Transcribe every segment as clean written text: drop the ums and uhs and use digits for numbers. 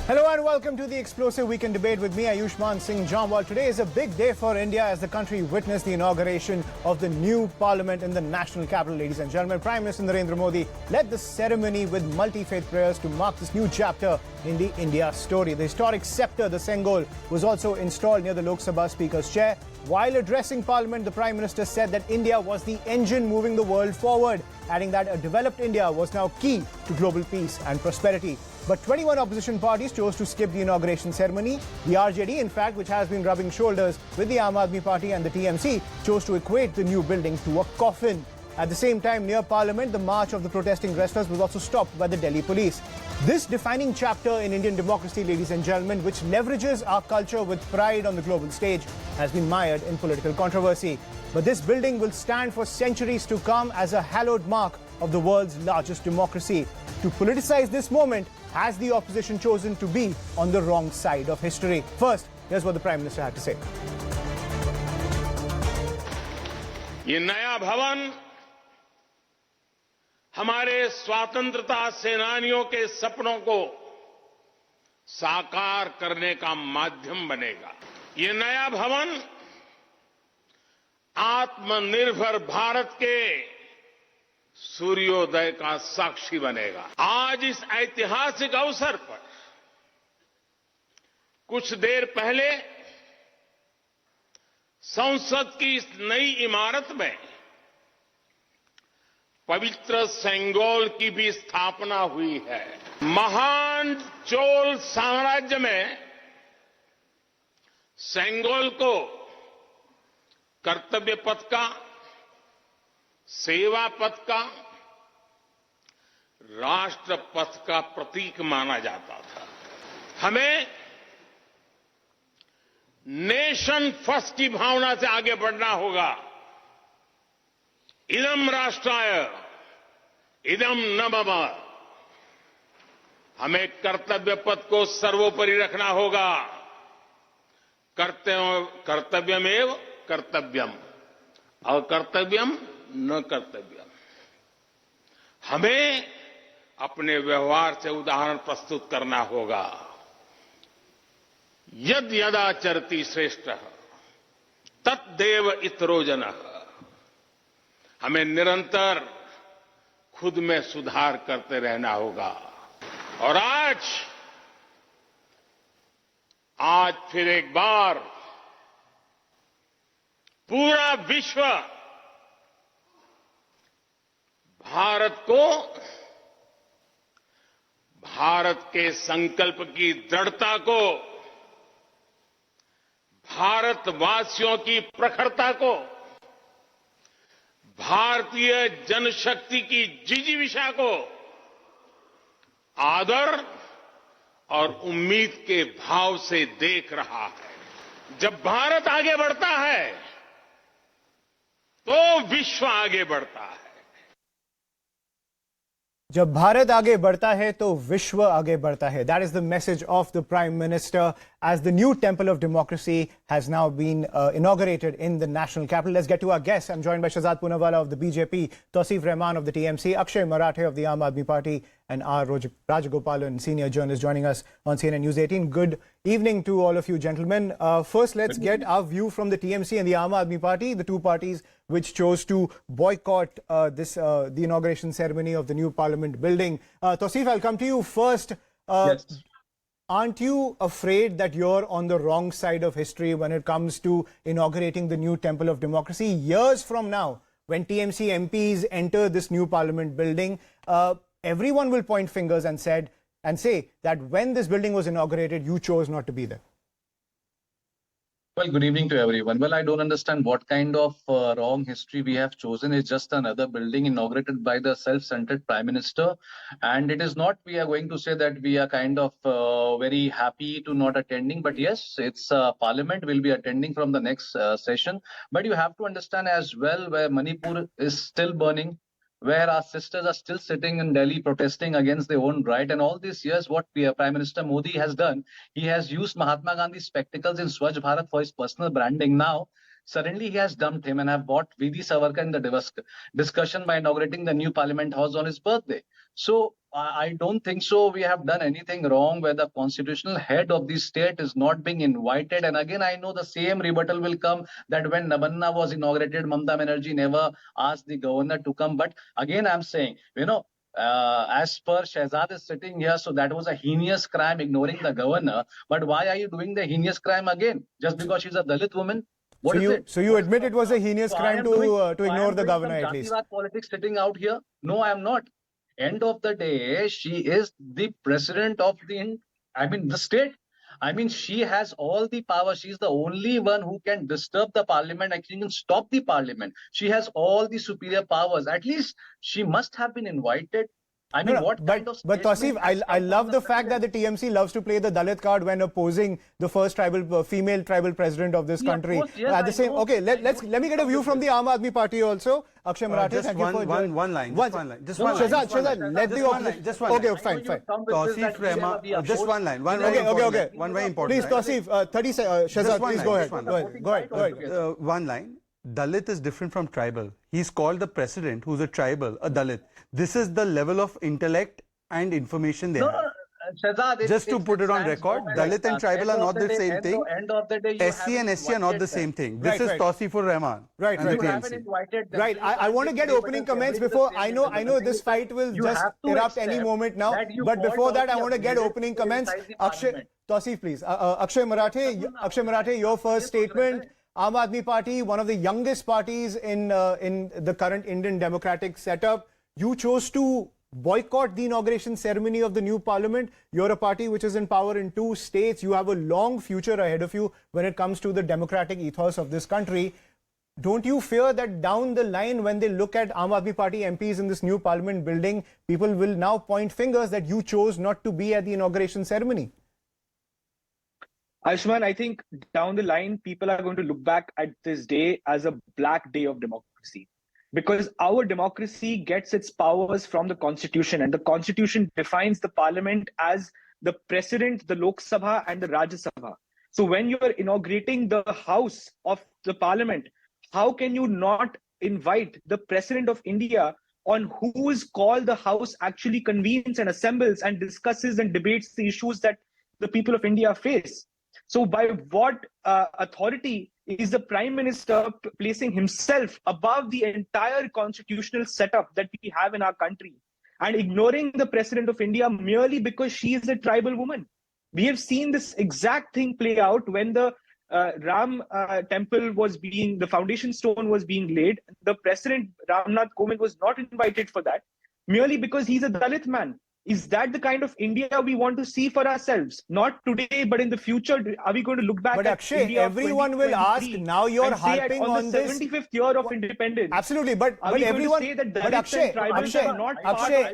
Hello and welcome to the explosive weekend debate with me, Ayushman Singh Jamwal. Today is a big day for India as the country witnessed the inauguration of the new parliament in the national capital. Ladies and gentlemen, Prime Minister Narendra Modi led the ceremony with multi-faith prayers to mark this new chapter in the India story. The historic scepter, the Sengol, was also installed near the Lok Sabha Speaker's chair. While addressing Parliament, the Prime Minister said that India was the engine moving the world forward, adding that a developed India was now key to global peace and prosperity. But 21 opposition parties chose to skip the inauguration ceremony. The RJD, in fact, which has been rubbing shoulders with the Aam Aadmi Party and the TMC, chose to equate the new building to a coffin. At the same time, near Parliament, the march of the protesting wrestlers was also stopped by the Delhi police. This defining chapter in Indian democracy, ladies and gentlemen, which leverages our culture with pride on the global stage, has been mired in political controversy. But this building will stand for centuries to come as a hallowed mark of the world's largest democracy. To politicize this moment, has the opposition chosen to be on the wrong side of history? First, here's what the Prime Minister had to say. ये नया भवन हमारे स्वतंत्रता सेनानियों के सपनों को साकार करने का माध्यम बनेगा। ये नया भवन आत्मनिर्भर भारत के सूर्योदय का साक्षी बनेगा। आज इस ऐतिहासिक अवसर पर कुछ देर पहले संसद की इस नई इमारत में पवित्र सेंगोल की भी स्थापना हुई है। महान चोल साम्राज्य में सेंगोल को कर्तव्य पथ का, सेवा पथ का, राष्ट्र पथ का प्रतीक माना जाता था। हमें नेशन फर्स्ट की भावना से आगे बढ़ना होगा। इदम राष्ट्राय इदम न मम। हमें कर्तव्य पथ को सर्वोपरि रखना होगा। कर्तव्यमेव कर्तव्यम, अकर्तव्यम न कर्तव्यम। हमें अपने व्यवहार से उदाहरण प्रस्तुत करना होगा। यद यदाचरति श्रेष्ठः तद्देव इतरो जनः। हमें निरंतर खुद में सुधार करते रहना होगा। और आज फिर एक बार पूरा विश्व भारत को, भारत के संकल्प की दृढ़ता को, भारतवासियों की प्रखरता को, भारतीय जनशक्ति की जिजीविषा को आदर और उम्मीद के भाव से देख रहा है। जब भारत आगे बढ़ता है तो विश्व आगे बढ़ता है। जब भारत आगे बढ़ता है तो विश्व आगे बढ़ता है. That is the message of the Prime Minister as the new temple of democracy has now been inaugurated in the national capital. Let's get to our guests. I'm joined by Shahzad Poonawala of the BJP, Tausif Rahman of the TMC, Akshay Marathe of the Aam Aadmi Party, and R. Rajagopalan, senior journalist, joining us on CNN News 18. Good evening to all of you, gentlemen. First, let's get our view from the TMC and the Aam Aadmi Party, the two parties which chose to boycott the inauguration ceremony of the new parliament building. Tausif, I'll come to you first. Yes. Aren't you afraid that you're on the wrong side of history when it comes to inaugurating the new temple of democracy? Years from now, when TMC MPs enter this new parliament building, everyone will point fingers and say that when this building was inaugurated, you chose not to be there. Well, good evening to everyone. Well, I don't understand what kind of wrong history we have chosen. It's just another building inaugurated by the self-centered Prime Minister. And it is not, we are going to say that we are kind of very happy to not attending. But yes, it's Parliament will be attending from the next session. But you have to understand as well where Manipur is still burning, where our sisters are still sitting in Delhi protesting against their own right. And all these years, what Prime Minister Modi has done, he has used Mahatma Gandhi's spectacles in Swachh Bharat for his personal branding. Now, Suddenly he has dumped him and have bought V.D. Savarkar in the discussion by inaugurating the new Parliament House on his birthday. So I don't think so. We have done anything wrong where the constitutional head of the state is not being invited. And again, I know the same rebuttal will come that when Nabanna was inaugurated, Mamta Banerjee never asked the governor to come. But again, I'm saying, as per Shehzad is sitting here, so that was a heinous crime ignoring the governor. But why are you doing the heinous crime again? Just because she's a Dalit woman? So you admit it was a heinous crime to ignore the governor at least? Politics sitting out here? No, I am not. End of the day, she is the president of the state. I mean, she has all the power. She's the only one who can disturb the parliament, actually can stop the parliament. She has all the superior powers. At least she must have been invited. I mean, but Tausif, I love the fact that the TMC loves to play the Dalit card when opposing the first female tribal president of this country. At the same, okay, let me get a view from the Aam Aadmi Party also. Akshay Marathe, just one line. Shehzad, let the opposition. Just one line. Okay, fine. Tausif Rehman, just one line. Okay. One very important. Please, Tausif, 30 seconds. Shehzad, please go ahead. One line. Dalit is different from tribal. He's called the president, who's a tribal, a Dalit. This is the level of intellect and information they have. Shehzad, just to put it on record, Dalit and tribal are not the same thing. End of the day, SC and SC are not the same thing. This is Tausifur Rahman. Right. I want to get opening comments before. I know this fight will just erupt any moment now. But before that, I want to get opening comments. Akshay, Tausif, please. Akshay Marathe, your first statement. Aam Aadmi Party, one of the youngest parties in the current Indian democratic setup. You chose to boycott the inauguration ceremony of the new parliament. You're a party which is in power in 2 states. You have a long future ahead of you when it comes to the democratic ethos of this country. Don't you fear that down the line, when they look at Aam Aadmi Party MPs in this new parliament building, people will now point fingers that you chose not to be at the inauguration ceremony? Ayushman, I think down the line, people are going to look back at this day as a black day of democracy. Because our democracy gets its powers from the constitution, and the constitution defines the parliament as the president, the Lok Sabha and the Rajya Sabha. So when you are inaugurating the house of the parliament, how can you not invite the president of India on whose call the house actually convenes and assembles and discusses and debates the issues that the people of India face? So by what authority is the Prime Minister placing himself above the entire constitutional setup that we have in our country and ignoring the President of India merely because she is a tribal woman? We have seen this exact thing play out when the Ram temple the foundation stone was being laid. The President Ramnath Kovind was not invited for that merely because he's a Dalit man. Is that the kind of India we want to see for ourselves? Not today, but in the future. Are we going to look back but at Akshay, India everyone will ask, now you're harping on this. The 75th year of independence. Absolutely, but everyone, Akshay,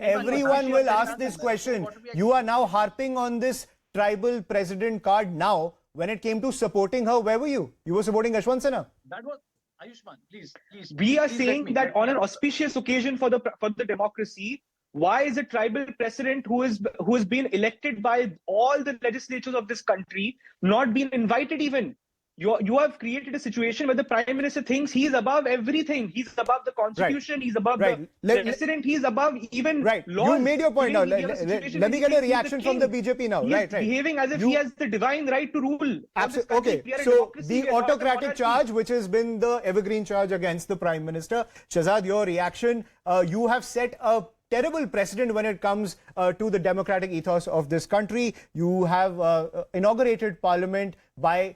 everyone will ask this question. You are now harping on this tribal president card now. When it came to supporting her, where were you? You were supporting Ashwant Sinha. That was Ayushman. Please. We are saying that on an auspicious occasion for the democracy, why is a tribal president who has been elected by all the legislatures of this country not been invited even? You have created a situation where the Prime Minister thinks he is above everything. He's above the Constitution. He's above the President. He's above even laws. You made your point now. Let me get a reaction from the BJP now. He's behaving as if he has the divine right to rule. Absolutely. Okay. So the autocratic charge, which has been the evergreen charge against the Prime Minister. Shehzad, your reaction. You have set a terrible precedent when it comes to the democratic ethos of this country. You have inaugurated parliament by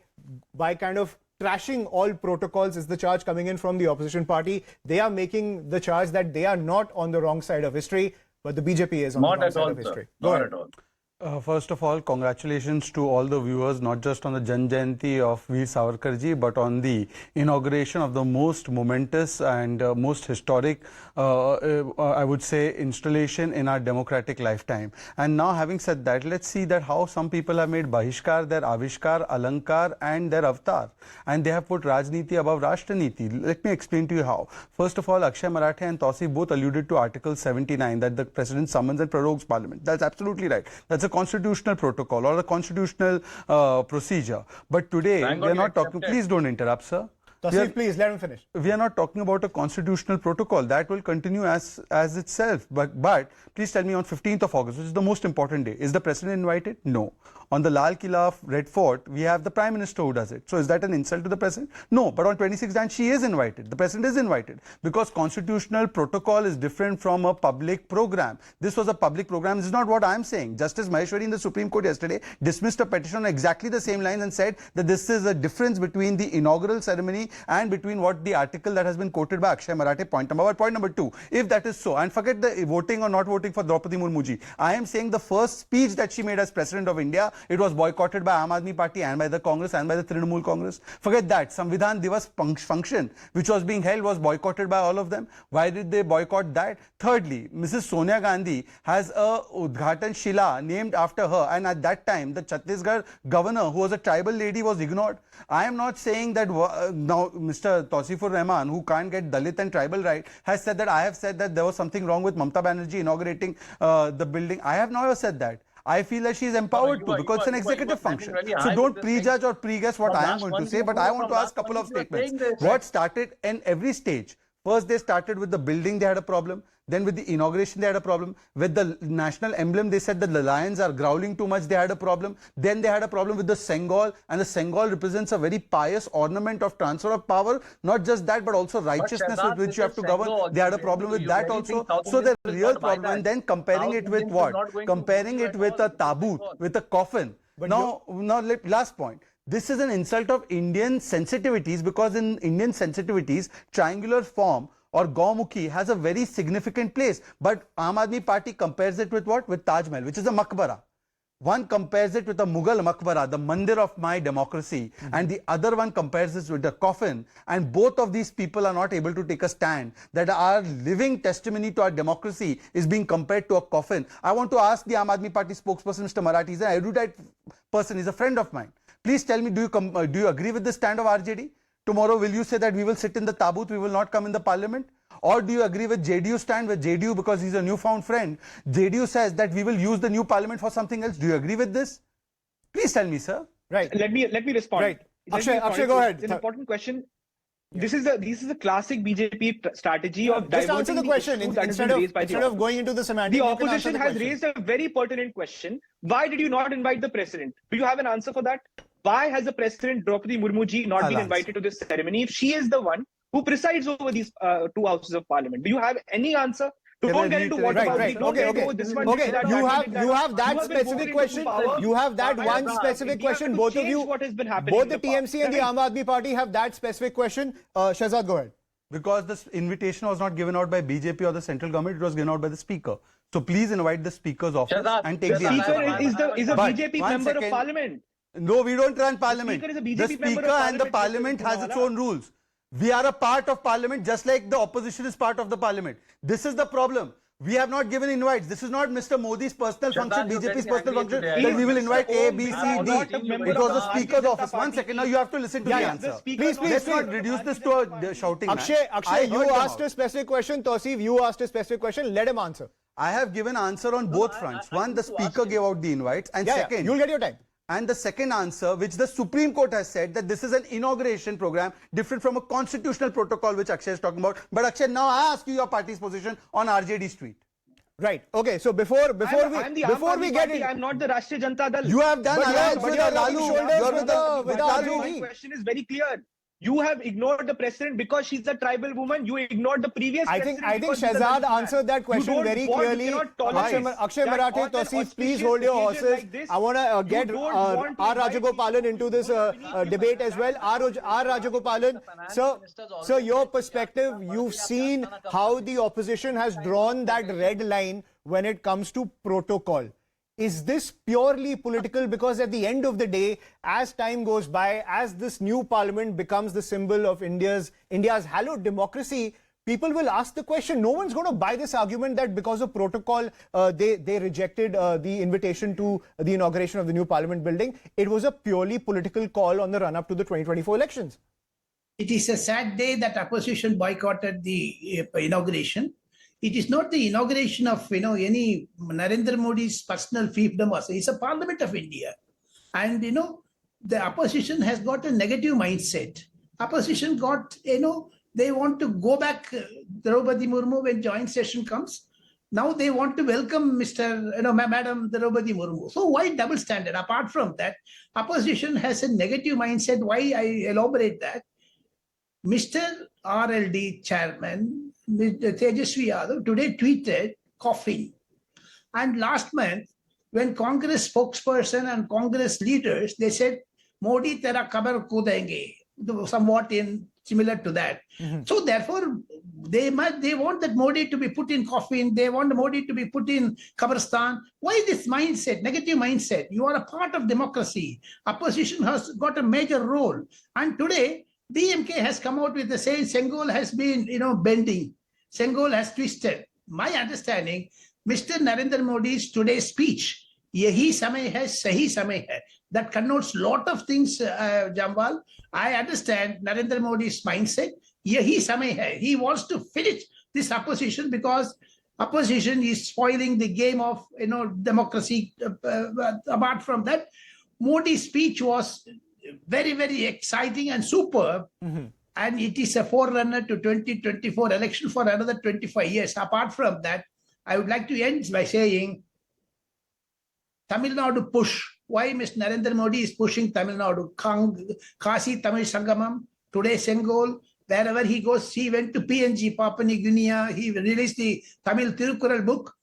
kind of trashing all protocols is the charge coming in from the opposition party. They are making the charge that they are not on the wrong side of history, but the BJP is on the wrong side of history. Not at all. First of all, congratulations to all the viewers, not just on the Jan Jayanti of Veer Savarkarji, but on the inauguration of the most momentous and most historic, I would say, installation in our democratic lifetime. And now, having said that, let's see that how some people have made Bahishkar their Avishkar, Alankar and their Avatar. And they have put Rajniti above Rashtaniti. Let me explain to you how. First of all, Akshay Marathe and Tausif both alluded to Article 79, that the President summons and prorogues Parliament. That's absolutely right. That's a constitutional protocol or a constitutional procedure. But today, they're not talking. Please don't interrupt, sir. Tasif, please let him finish. We are not talking about a constitutional protocol. That will continue as itself. But please tell me, on 15th of August, which is the most important day, is the president invited? No. On the Lal Killa of Red Fort, we have the Prime Minister who does it. So is that an insult to the president? No. But on 26th Jan, she is invited. The president is invited. Because constitutional protocol is different from a public program. This was a public program. This is not what I am saying. Justice Maheshwari in the Supreme Court yesterday dismissed a petition on exactly the same lines and said that this is a difference between the inaugural ceremony and between what the article that has been quoted by Akshay Marathe, point number one. Point number two, if that is so, and forget the voting or not voting for Draupadi Murmu ji, I am saying the first speech that she made as President of India, it was boycotted by Aam Aadmi Party and by the Congress and by the Trinamool Congress. Forget that. Samvidhan Divas function, which was being held, was boycotted by all of them. Why did they boycott that? Thirdly, Mrs. Sonia Gandhi has a Udghatan Shila named after her, and at that time, the Chhattisgarh governor, who was a tribal lady, was ignored. I am not saying that now Mr. Tausifur Rahman, who can't get Dalit and tribal right, has said that I have said that there was something wrong with Mamta Banerjee inaugurating the building. I have never said that. I feel that she is empowered to, because it's an executive function. So don't prejudge or pre-guess what I am going to say, but I want to ask a couple of statements. What started in every stage? First, they started with the building, they had a problem. Then with the inauguration, they had a problem. With the national emblem, they said that the lions are growling too much, they had a problem. Then they had a problem with the Sengol, and the Sengol represents a very pious ornament of transfer of power. Not just that, but also righteousness with which you have to govern. They had a problem with that also. So the real problem, and then comparing it with what? Comparing it with a taboot, with a coffin. Now, last point. This is an insult of Indian sensitivities, because in Indian sensitivities, triangular form or Gaumukhi has a very significant place. But Aam Aadmi Party compares it with what? With Taj Mahal, which is a maqbara. One compares it with a Mughal maqbara, the mandir of my democracy, and the other one compares it with a coffin. And both of these people are not able to take a stand that our living testimony to our democracy is being compared to a coffin. I want to ask the Aam Aadmi Party spokesperson, Mr. Marathi, he's an erudite person, he's a friend of mine. Please tell me, do you agree with the stand of RJD? Tomorrow, will you say that we will sit in the taboot, we will not come in the parliament? Or do you agree with JDU stand, with JDU, because he's a newfound friend? JDU says that we will use the new parliament for something else. Do you agree with this? Please tell me, sir. Right. Let me respond. Right. Akshay, go ahead. It's an important question. This is the classic BJP strategy of just answer the question instead of going into the semantics. The opposition has raised a very pertinent question. Why did you not invite the president? Do you have an answer for that? Why has the president Draupadi Murmu ji not been invited to this ceremony if she is the one who presides over these two houses of parliament? Do you have any answer? Don't get into what about this one. Okay, you have that specific question. You have that one specific question. Both of you, both the TMC and the Aam Aadmi Party have that specific question. Shahzad, go ahead. Because this invitation was not given out by BJP or the central government, it was given out by the speaker. So please invite the speaker's office and take the answer. The speaker is a BJP member of parliament. No, we don't run parliament. The speaker and the parliament has its own rules. We are a part of parliament, just like the opposition is part of the parliament. This is the problem. We have not given invites. This is not Mr. Modi's personal function, BJP's personal function, that we will invite A, B, C, D. It was the speaker's office. 1 second. Now you have to listen to the answer. Please. Let's not reduce this to a shouting match. Akshay, you asked a specific question. Tausif, you asked a specific question. Let him answer. I have given answer on both fronts. One, the speaker gave out the invites, and second, you'll get your time. And the second answer, which the Supreme Court has said, that this is an inauguration program different from a constitutional protocol, which Akshay is talking about. But Akshay, now I ask you your party's position on RJD Street. Right. Okay. So before we get in, I'm not the Rashtriya Janata Dal. You have done alliance with Lalu. My question is very clear. You have ignored the president because she's a tribal woman. You ignored the previous president. I think Shahzad answered that question very clearly. Akshay Marathe, Tausif, please hold your horses. I want to get R. Rajagopalan into this debate as well. R. Rajagopalan, sir, your perspective, you've seen how the opposition has drawn that red line when it comes to protocol. Is this purely political? Because at the end of the day, as time goes by, as this new parliament becomes the symbol of India's hallowed democracy, people will ask the question. No one's going to buy this argument that because of protocol, they rejected the invitation to the inauguration of the new parliament building. It was a purely political call on the run-up to the 2024 elections. It is a sad day that opposition boycotted the inauguration. It is not the inauguration of any Narendra Modi's personal fiefdom. It's a Parliament of India, and the opposition has got a negative mindset. Opposition got, they want to go back, Draupadi Murmu, when joint session comes. Now they want to welcome Madam Draupadi Murmu. So why double standard? Apart from that, opposition has a negative mindset. Why I elaborate that? Mr. RLD chairman, Mr. Tejasvi Yadav, today tweeted coughing. And last month, when Congress spokesperson and Congress leaders, they said, Modi tera kabar kudenge, somewhat similar to that. So therefore, they want that Modi to be put in coffin. They want Modi to be put in Kabristan. Why this mindset, negative mindset? You are a part of democracy. Opposition has got a major role. And today, DMK has come out with the saying, Sengol has been, bending. Sengol has twisted. My understanding, Mr. Narendra Modi's today's speech, Yahi samay hai, sahi samay hai. That connotes a lot of things, Jamwal. I understand Narendra Modi's mindset. Yahi samay hai. He wants to finish this opposition because opposition is spoiling the game of democracy. Apart from that, Modi's speech was very, very exciting and superb. And it is a forerunner to 2024 election for another 25 years. Apart from that, I would like to end by saying Tamil Nadu push. Why Mr. Narendra Modi is pushing Tamil Nadu? Kasi Tamil Sangamam, today Sengol, wherever he goes, he went to PNG, Papua New Guinea, he released the Tamil Tirukural book.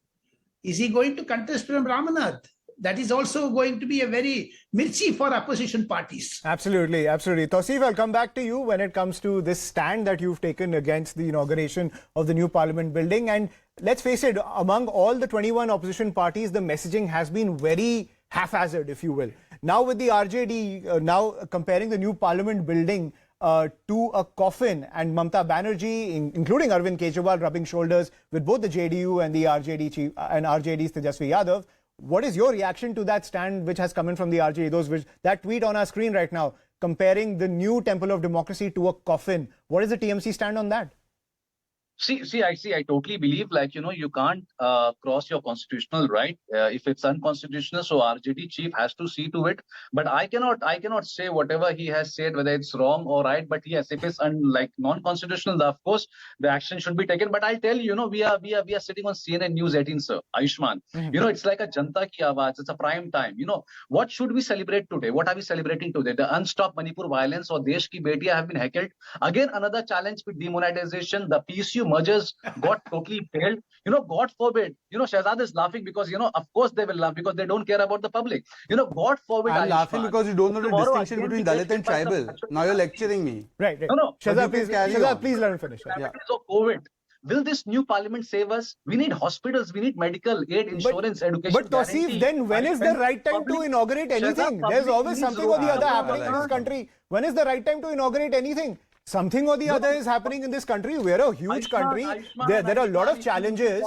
Is he going to contest from Ramanath? That is also going to be a very mirchi for opposition parties. Absolutely, absolutely. Tausif, I'll come back to you when it comes to this stand that you've taken against the inauguration of the new parliament building. And let's face it, among all the 21 opposition parties, the messaging has been very haphazard, if you will. Now with the RJD now comparing the new parliament building to a coffin, and Mamata Banerjee, including Arvind Kejriwal, rubbing shoulders with both the JDU and the RJD chief and RJD's Tejasvi Yadav. What is your reaction to that stand which has come in from the RJD? That tweet on our screen right now, comparing the new temple of democracy to a coffin. What is the TMC stand on that? I totally believe, you can't cross your constitutional right if it's unconstitutional. So RJD chief has to see to it. But I cannot say whatever he has said, whether it's wrong or right. But yes, if it's non-constitutional, of course the action should be taken. But I'll tell you, we are sitting on CNN News 18, sir, Ayushman. It's like a Janta ki Awaaz. It's a prime time. What should we celebrate today? What are we celebrating today? The unstopped Manipur violence or Desh ki betiya have been heckled. Again, another challenge with demonetization. The PSU mergers got totally failed. God forbid. Shahzad is laughing because, of course they will laugh because they don't care about the public. God forbid. I'm laughing because you don't know the distinction between Dalit and tribal. Now you're lecturing me. Right. No. Shahzad, please let him finish. Yeah. So COVID. Will this new parliament save us? We need hospitals, we need medical aid, insurance, education. But Tausif, then when is the right time to inaugurate anything? There's always something or the other happening in this country. When is the right time to inaugurate anything? Something or the other is happening in this country. We're a huge country. There are a lot of challenges.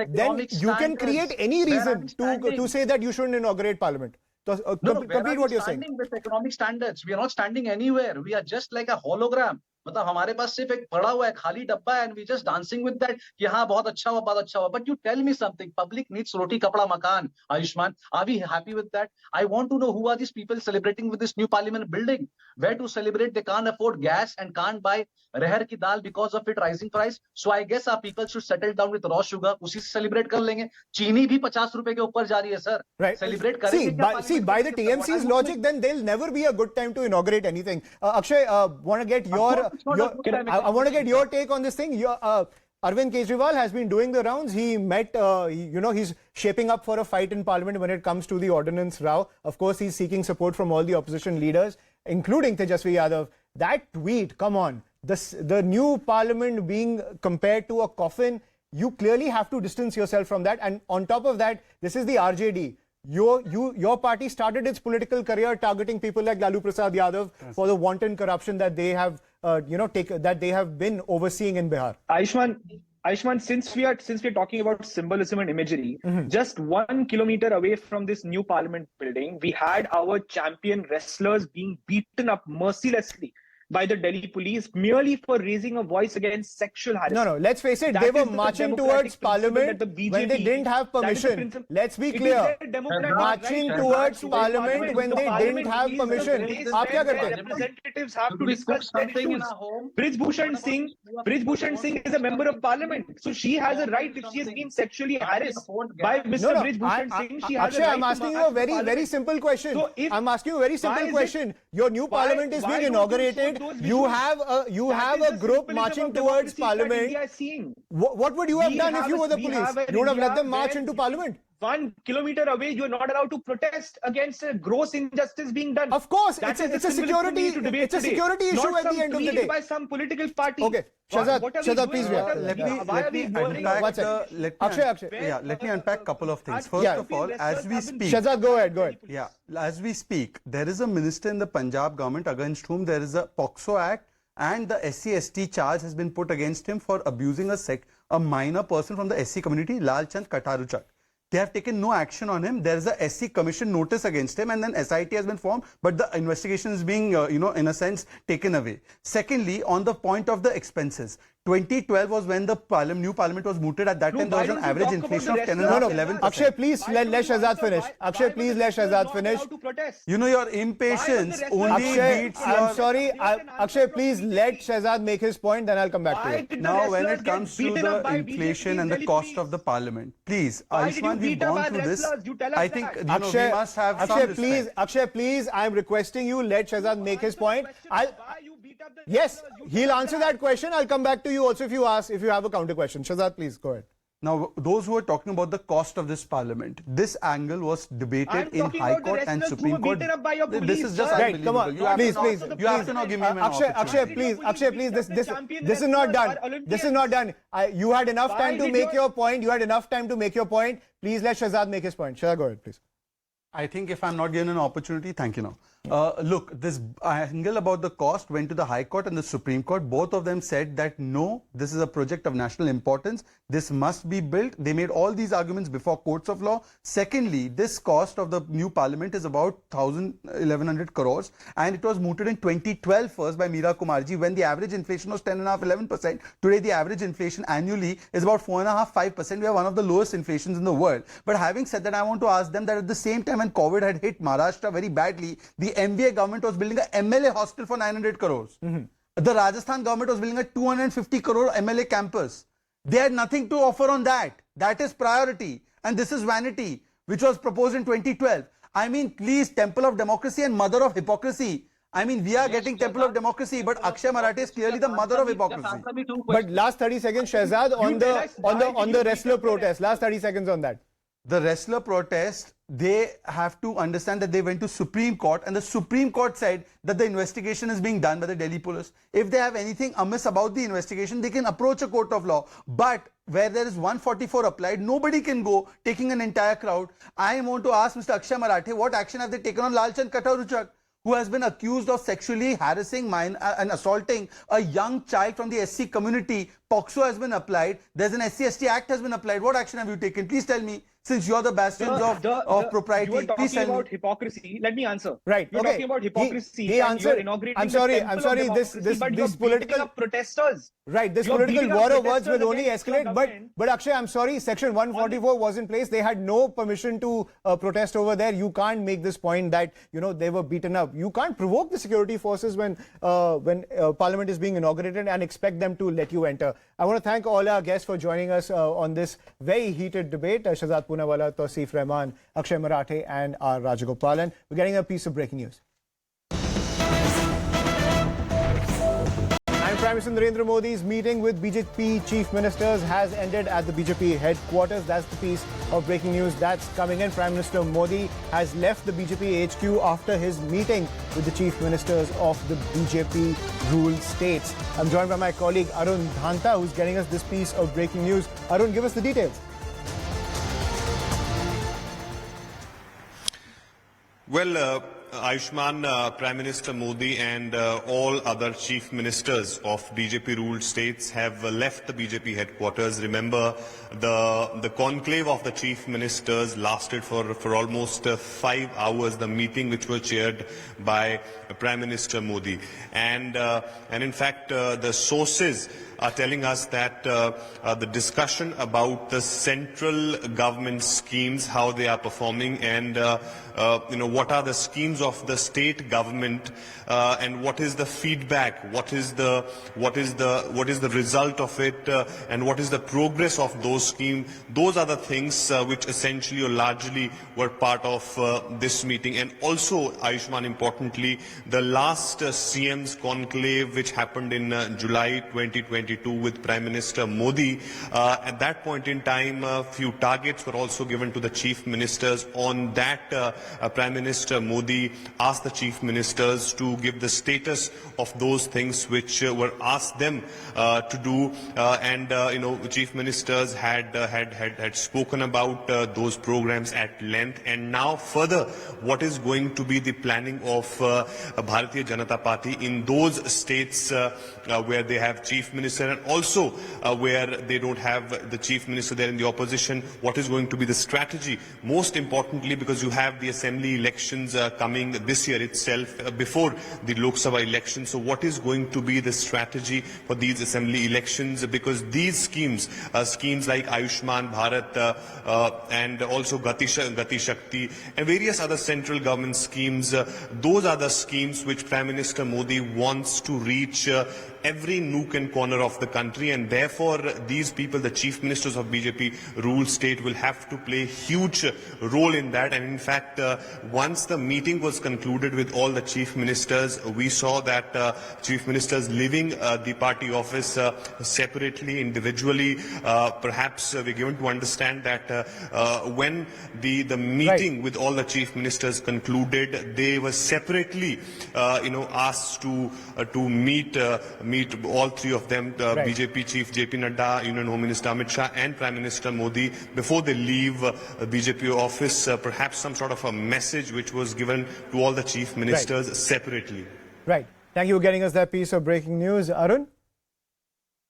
Then you can create any reason to say that you shouldn't inaugurate parliament. Complete what you're saying. Standing with economic standards. We are not standing anywhere. We are just like a hologram. मतलब हमारे पास सिर्फ एक पड़ा हुआ है खाली डब्बा है and we just dancing with that कि हाँ बहुत अच्छा हुआ. But you tell me something. Public needs roti kapda makan. Ayushman, are we happy with that? I want to know who are these people celebrating with this new parliament building. Where to celebrate? They can't afford gas and can't buy reher ki dal because of it rising price. So I guess our people should settle down with raw sugar. उसी से celebrate कर लेंगे. चीनी भी 50 रुपए के ऊपर जा रही है sir. Right. Celebrate करेंगे. See, by the TMC's logic, then there'll never be a good time to inaugurate anything. Akshay, want to get I want to get your take on this thing. Arvind Kejriwal has been doing the rounds. He met, he's shaping up for a fight in parliament when it comes to the ordinance row. Of course, he's seeking support from all the opposition leaders, including Tejasvi Yadav. That tweet, come on, the new parliament being compared to a coffin, you clearly have to distance yourself from that. And on top of that, this is the RJD. Your party started its political career targeting people like Lalu Prasad Yadav for the wanton corruption that they have, that they have been overseeing in Bihar. Ayushman, since we are talking about symbolism and imagery, just 1 kilometer away from this new parliament building, we had our champion wrestlers being beaten up mercilessly. by the Delhi police merely for raising a voice against sexual harassment. No, let's face it, That they is were the marching democratic towards principle parliament that the when they BJP didn't have that is the permission. principle. Let's be It is clear. their democratic Marching right towards to parliament when The they didn't parliament have is permission. the place आप क्या where करते their हैं? representatives have Should to we cook discuss their something in issues. our home? Brijbhushan Singh is a member of parliament, so she has a right. If she has been sexually harassed by Mr. No. Brijbhushan Singh, she has Akshay, a right I'm to asking you march a to very parliament. simple question. So if- I'm asking you a very why simple is it- question. Your new parliament is why being don't you show inaugurated. those You visuals? have That a is the group symbolism marching of towards democracy that parliament. India is seeing. What would you have We done if have you a- were the we police? have an You would have let India them march where into parliament. 1 kilometer away, you're not allowed to protest against a gross injustice being done. Of course, That it's a is the security symbolism we need to debate it's a today. security issue Not at the some end of the tweet day. by some political party. Okay, Shahzad, What are we Shahzad, doing? please What are- Let me why are we ignoring unpack One the- second. Akshay, let me unpack a couple of things. First of all, as we speak, Shahzad, go ahead. yeah, as we speak, there is a minister in the Punjab government against whom there is a POXO Act and the SC/ST charge has been put against him for abusing a minor person from the SC community, Lal Chand Kataruchak. They have taken no action on him. There is a SC commission notice against him and then SIT has been formed, but the investigation is being, in a sense, taken away. Secondly, on the point of the expenses, 2012 was when the new parliament was mooted. At that time, there was an average inflation of 10.5-11%. Akshay, please let Shahzad finish. Akshay, please let Shahzad finish. You know, your impatience only beats your... I'm sorry. Akshay, please let Shahzad make his point, then I'll come back to you. Now, when it comes to the inflation and the cost of the parliament, please, Ayushman, we've gone through this. I think we must have some respect. Akshay, please, I'm requesting you, let Shahzad make his point. Yes, he'll answer that question. I'll come back to you also if you have a counter question. Shahzad, please, go ahead. Now, those who are talking about the cost of this parliament, this angle was debated in High Court and Supreme Court. This is just Right, unbelievable. come on, please. You have to now give me an Akshay, please, this is not done. This is not done. You had enough time to make your point. Please let Shahzad make his point. Shahzad, go ahead, please. I think if I'm not given an opportunity, thank you now. Look, this angle about the cost went to the High Court and the Supreme Court. Both of them said that no, this is a project of national importance. This must be built. They made all these arguments before courts of law. Secondly, this cost of the new parliament is about 1,100 crores and it was mooted in 2012 first by Meera Kumarji when the average inflation was 10.5-11%. Today, the average inflation annually is about 4.5-5%. We are one of the lowest inflations in the world. But having said that, I want to ask them that at the same time when COVID had hit Maharashtra very badly, the MVA government was building a MLA hostel for 900 crores. The Rajasthan government was building a 250 crore MLA campus. They had nothing to offer on that. That is priority. And this is vanity, which was proposed in 2012. I mean, please, temple of democracy and mother of hypocrisy. I mean, we are getting temple of democracy, but Akshay Marathe is clearly the mother of hypocrisy. But last 30 seconds, Shahzad, on the wrestler protest. Last 30 seconds on that. The wrestler protest, they have to understand that they went to Supreme Court and the Supreme Court said that the investigation is being done by the Delhi police. If they have anything amiss about the investigation, they can approach a court of law. But where there is 144 applied, nobody can go taking an entire crowd. I want to ask Mr. Akshay Marathe, what action have they taken on Lal Chand Kataruchak, who has been accused of sexually harassing and assaulting a young child from the SC community? POXO has been applied. There's an SC/ST Act has been applied. What action have you taken? Please tell me. Since you're the bastions of propriety, you are please talking tell about me. hypocrisy. Let me answer. Right. You're talking about hypocrisy. He answered. I'm sorry. This political protesters. Right. This You're political beating up war of words protesters will only against your escalate. government. But Akshay, I'm sorry. Section 144 was in place. They had no permission to protest over there. You can't make this point that they were beaten up. You can't provoke the security forces when Parliament is being inaugurated and expect them to let you enter. I want to thank all our guests for joining us on this very heated debate. Shahzad Poonawalla, Tausif Rahman, Akshay Marathe and R. Rajagopalan. We're getting a piece of breaking news. And Prime Minister Narendra Modi's meeting with BJP chief ministers has ended at the BJP headquarters. That's the piece of breaking news that's coming in. Prime Minister Modi has left the BJP HQ after his meeting with the chief ministers of the BJP ruled states. I'm joined by my colleague Arun Dhanta, who's getting us this piece of breaking news. Arun, give us the details. Well, Ayushman, Prime Minister Modi and all other chief ministers of BJP-ruled states have left the BJP headquarters. Remember, the conclave of the chief ministers lasted for almost 5 hours, the meeting which was chaired by Prime Minister Modi. And in fact, the sources are telling us that the discussion about the central government schemes, how they are performing, and what are the schemes of the state government, and what is the feedback, what is the result of it, and what is the progress of those schemes. Those are the things which essentially or largely were part of this meeting. And also, Ayushman, importantly, the last CM's conclave which happened in July 2022 with Prime Minister Modi. At that point in time, a few targets were also given to the chief ministers. On that, Prime Minister Modi asked the chief ministers to give the status of those things which were asked them to do, and chief ministers had spoken about those programs at length. And now further, what is going to be the planning of Bharatiya Janata Party in those states where they have chief minister, and also where they don't have the chief minister there in the opposition? What is going to be the strategy? Most importantly, because you have the assembly elections coming this year itself, before the Lok Sabha election. So what is going to be the strategy for these assembly elections? Because these schemes like Ayushman Bharat and also Gati Shakti and various other central government schemes, those are the schemes which Prime Minister Modi wants to reach every nook and corner of the country, and therefore these people, the chief ministers of BJP ruled state, will have to play a huge role in that. And in fact, once the meeting was concluded with all the chief ministers, we saw that chief ministers leaving the party office separately, individually. Perhaps we're given to understand that when the meeting with all the chief ministers concluded, they were separately asked to meet all three of them, BJP chief JP Nadda, Union Home Minister Amit Shah and Prime Minister Modi, before they leave BJP office. Perhaps some sort of a message which was given to all the chief ministers separately. Right. Thank you for getting us that piece of breaking news, Arun.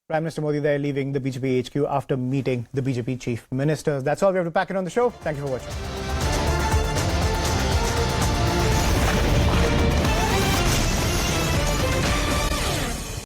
Prime Minister Modi there leaving the BJP HQ after meeting the BJP chief ministers. That's all we have to pack it on the show. Thank you for watching.